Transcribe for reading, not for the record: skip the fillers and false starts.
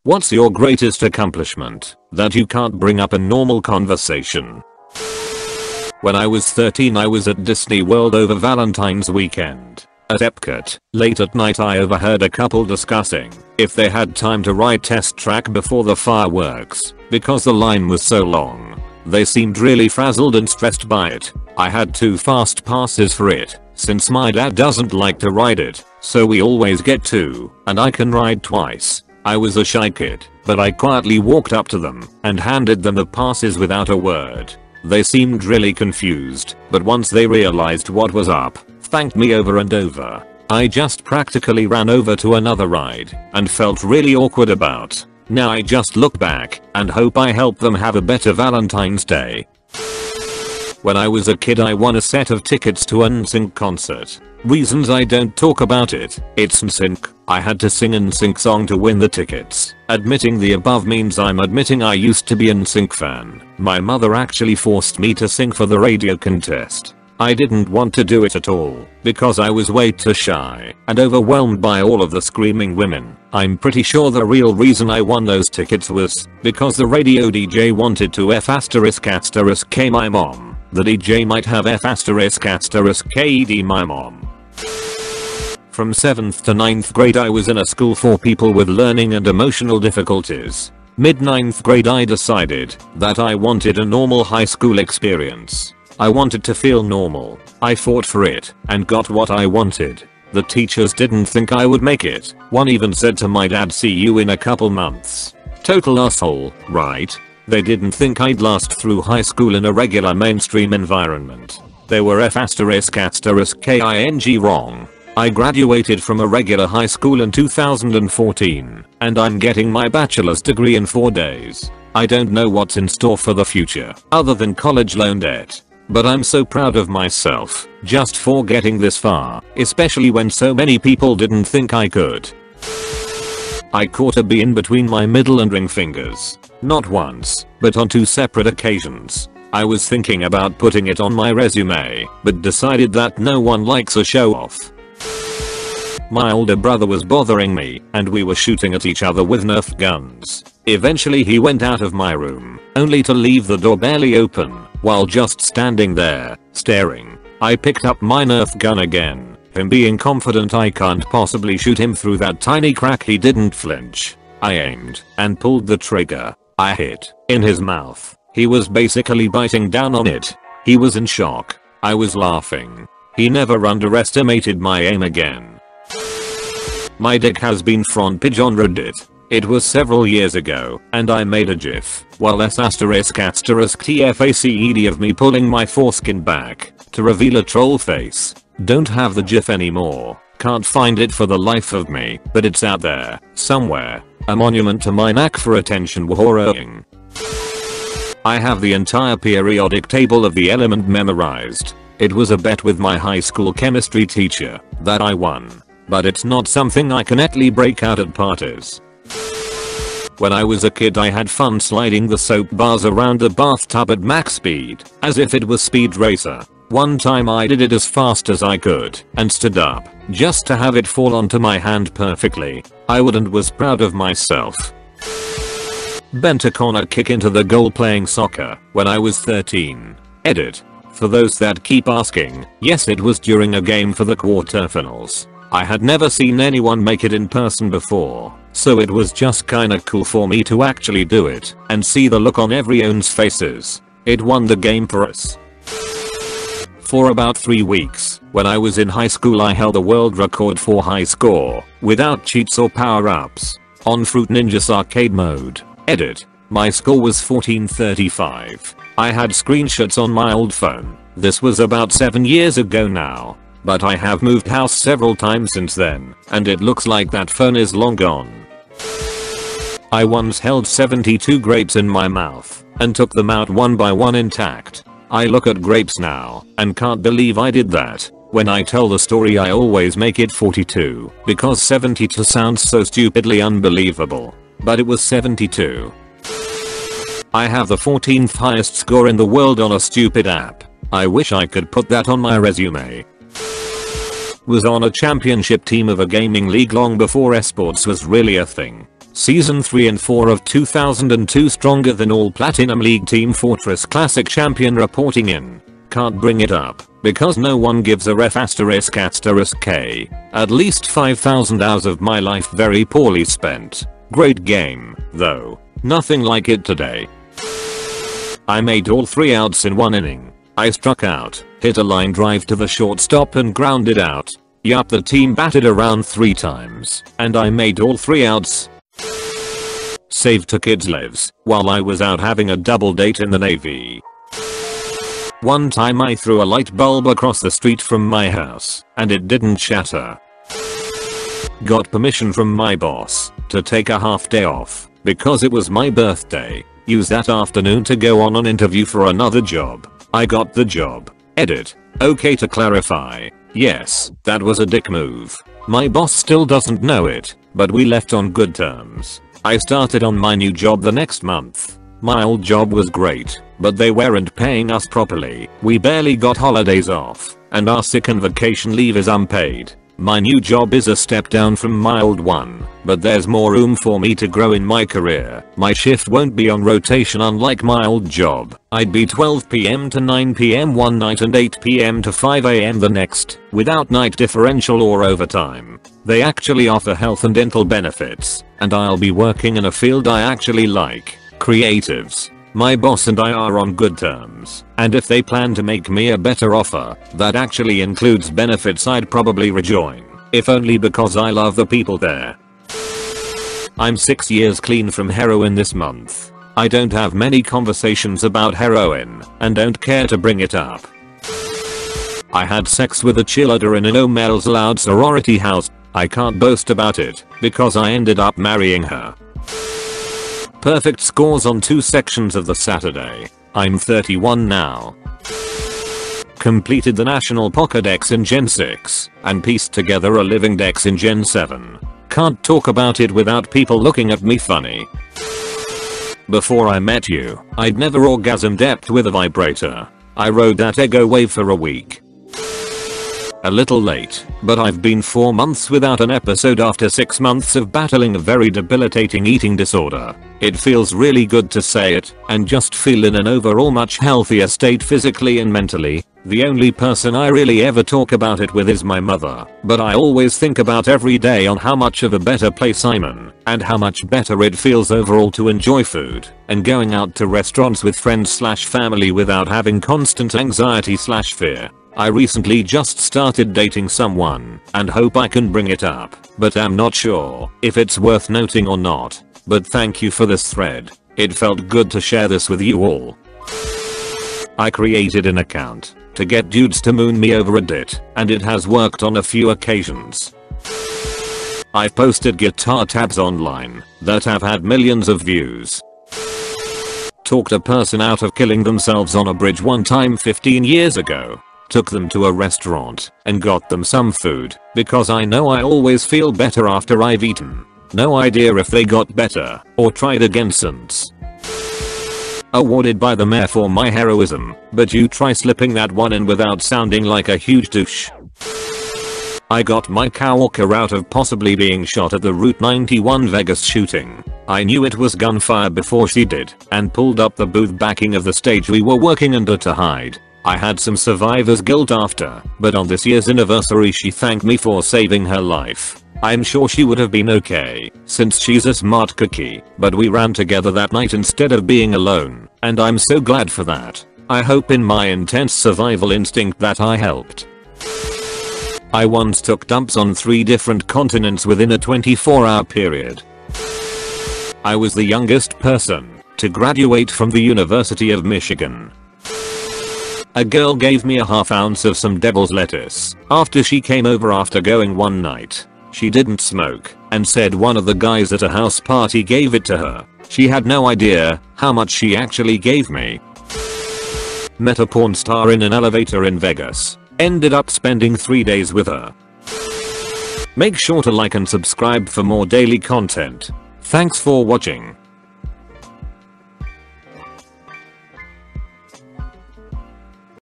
What's your greatest accomplishment that you can't bring up in normal conversation? When I was 13 I was at Disney World over Valentine's weekend. At Epcot, late at night I overheard a couple discussing if they had time to ride Test Track before the fireworks because the line was so long. They seemed really frazzled and stressed by it. I had 2 fast passes for it since my dad doesn't like to ride it, so we always get 2 and I can ride twice. I was a shy kid, but I quietly walked up to them and handed them the passes without a word. They seemed really confused, but once they realized what was up, thanked me over and over. I just practically ran over to another ride and felt really awkward about. Now I just look back and hope I helped them have a better Valentine's Day. When I was a kid I won a set of tickets to an NSYNC concert. Reasons I don't talk about it, it's NSYNC. I had to sing an NSYNC song to win the tickets. Admitting the above means I'm admitting I used to be an NSYNC fan. My mother actually forced me to sing for the radio contest. I didn't want to do it at all because I was way too shy and overwhelmed by all of the screaming women. I'm pretty sure the real reason I won those tickets was because the radio DJ wanted to F***K my mom. The DJ might have F***KED my mom. From 7th to 9th grade I was in a school for people with learning and emotional difficulties. Mid 9th grade I decided that I wanted a normal high school experience. I wanted to feel normal. I fought for it and got what I wanted. The teachers didn't think I would make it. One even said to my dad, "See you in a couple months." Total asshole, right? They didn't think I'd last through high school in a regular mainstream environment. They were F***king wrong. I graduated from a regular high school in 2014, and I'm getting my bachelor's degree in 4 days. I don't know what's in store for the future, other than college loan debt. But I'm so proud of myself, just for getting this far, especially when so many people didn't think I could. I caught a bee in between my middle and ring fingers. Not once, but on 2 separate occasions. I was thinking about putting it on my resume, but decided that no one likes a show off. My older brother was bothering me, and we were shooting at each other with Nerf guns. Eventually he went out of my room, only to leave the door barely open, while just standing there, staring. I picked up my Nerf gun again. Him being confident I can't possibly shoot him through that tiny crack, he didn't flinch. I aimed and pulled the trigger. I hit in his mouth. He was basically biting down on it. He was in shock. I was laughing. He never underestimated my aim again. My dick has been front page on Reddit. It was several years ago, and I made a gif, while **TFACED of me pulling my foreskin back to reveal a troll face. Don't have the gif anymore. Can't find it for the life of me, but it's out there, somewhere. A monument to my knack for attention whoring. I have the entire periodic table of the element memorized. It was a bet with my high school chemistry teacher that I won. But it's not something I can actually break out at parties. When I was a kid I had fun sliding the soap bars around the bathtub at max speed, as if it was Speed Racer. One time I did it as fast as I could and stood up just to have it fall onto my hand perfectly. I was proud of myself. Bent a corner kick into the goal playing soccer when I was 13. Edit. For those that keep asking, yes, it was during a game for the quarterfinals. I had never seen anyone make it in person before, so it was just kinda cool for me to actually do it and see the look on everyone's faces. It won the game for us. For about 3 weeks, when I was in high school I held a world record for high score, without cheats or power-ups, on Fruit Ninja's arcade mode. Edit. My score was 1435. I had screenshots on my old phone. This was about 7 years ago now. But I have moved house several times since then, and it looks like that phone is long gone. I once held 72 grapes in my mouth, and took them out one by one intact. I look at grapes now, and can't believe I did that. When I tell the story I always make it 42, because 72 sounds so stupidly unbelievable. But it was 72. I have the 14th highest score in the world on a stupid app. I wish I could put that on my resume. Was on a championship team of a gaming league long before esports was really a thing. Season 3 and 4 of 2002 Stronger Than All Platinum League Team Fortress Classic Champion reporting in. Can't bring it up because no one gives a ref **k. At least 5,000 hours of my life very poorly spent. Great game, though. Nothing like it today. I made all 3 outs in 1 inning. I struck out, hit a line drive to the shortstop and grounded out. Yup, the team batted around 3 times, and I made all 3 outs. Saved 2 kids' lives while I was out having a double date in the Navy. One time I threw a light bulb across the street from my house, and it didn't shatter. Got permission from my boss to take a half day off because it was my birthday. Use that afternoon to go on an interview for another job. I got the job. Edit. Okay, to clarify, yes, that was a dick move. My boss still doesn't know it, but we left on good terms. I started on my new job the next month. My old job was great, but they weren't paying us properly. We barely got holidays off, and our sick and vacation leave is unpaid. My new job is a step down from my old one, but there's more room for me to grow in my career. My shift won't be on rotation unlike my old job. I'd be 12 PM to 9 PM one night and 8 PM to 5 AM the next, without night differential or overtime. They actually offer health and dental benefits, and I'll be working in a field I actually like, creatives. My boss and I are on good terms, and if they plan to make me a better offer that actually includes benefits, I'd probably rejoin, if only because I love the people there. I'm 6 years clean from heroin this month. I don't have many conversations about heroin and don't care to bring it up. I had sex with a cheerleader in a no males allowed sorority house. I can't boast about it because I ended up marrying her. Perfect scores on 2 sections of the Saturday. I'm 31 now. Completed the National Pokédex in Gen 6 and pieced together a Living Dex in Gen 7. Can't talk about it without people looking at me funny. Before I met you, I'd never orgasmed depth with a vibrator. I rode that ego wave for a week. A little late, but I've been 4 months without an episode after 6 months of battling a very debilitating eating disorder. It feels really good to say it and just feel in an overall much healthier state physically and mentally. The only person I really ever talk about it with is my mother, but I always think about every day on how much of a better place I'm in and how much better it feels overall to enjoy food and going out to restaurants with friends/family without having constant anxiety/fear. I recently just started dating someone and hope I can bring it up, but I'm not sure if it's worth noting or not. But thank you for this thread. It felt good to share this with you all. I created an account to get dudes to moon me over Reddit, and it has worked on a few occasions. I've posted guitar tabs online that have had millions of views. Talked a person out of killing themselves on a bridge one time 15 years ago. Took them to a restaurant and got them some food because I know I always feel better after I've eaten. No idea if they got better or tried again since. Awarded by the mayor for my heroism, but you try slipping that one in without sounding like a huge douche. I got my coworker out of possibly being shot at the Route 91 Vegas shooting. I knew it was gunfire before she did and pulled up the booth backing of the stage we were working under to hide. I had some survivor's guilt after, but on this year's anniversary she thanked me for saving her life. I'm sure she would have been okay, since she's a smart cookie, but we ran together that night instead of being alone, and I'm so glad for that. I hope in my intense survival instinct that I helped. I once took dumps on 3 different continents within a 24-hour period. I was the youngest person to graduate from the University of Michigan. A girl gave me a ½ ounce of some devil's lettuce after she came over after going one night. She didn't smoke and said one of the guys at a house party gave it to her. She had no idea how much she actually gave me. Met a porn star in an elevator in Vegas. Ended up spending 3 days with her. Make sure to like and subscribe for more daily content. Thanks for watching.